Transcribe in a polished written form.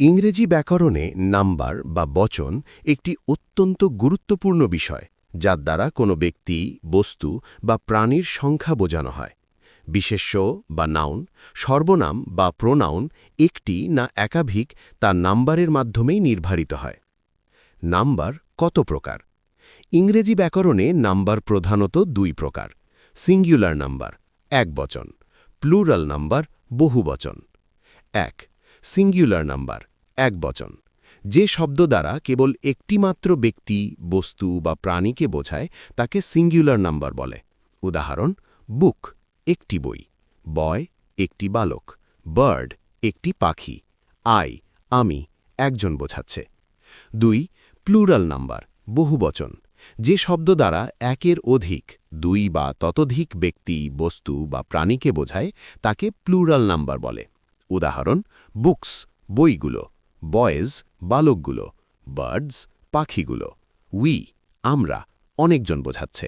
ইংরেজি ব্যাকরণে নাম্বার বা বচন একটি অত্যন্ত গুরুত্বপূর্ণ বিষয় যার দ্বারা কোনো ব্যক্তি, বস্তু বা প্রাণীর সংখ্যা বোঝানো হয়। বিশেষ্য বা নাউন, সর্বনাম বা প্রোনাউন একটি না একাধিক তা নাম্বারের মাধ্যমেই নির্ধারিত হয়। নাম্বার কত প্রকার? ইংরেজি ব্যাকরণে নাম্বার প্রধানত দুই প্রকার: সিঙ্গুলার নাম্বার একবচন, প্লুরাল নাম্বার বহুবচন। ১. সিঙ্গুলার নাম্বার একবচন, যে শব্দ দ্বারা কেবল একটিমাত্র ব্যক্তি, বস্তু বা প্রাণীকে বোঝায় তাকে সিঙ্গুলার নাম্বার বলে। উদাহরণ: বুক একটি বই, বয় একটি বালক, বার্ড একটি পাখি, আই আমি একজন বোঝাচ্ছে। ২. প্লুরাল নাম্বার বহুবচন, যে শব্দ দ্বারা একের অধিক, দুই বা ততোধিক ব্যক্তি, বস্তু বা প্রাণীকে বোঝায় তাকে প্লুরাল নাম্বার বলে। উদাহরণ: বুকস বইগুলো, বয়েজ বালকগুলো, বার্ডস পাখিগুলো, উই আমরা অনেকজন বোঝাচ্ছে।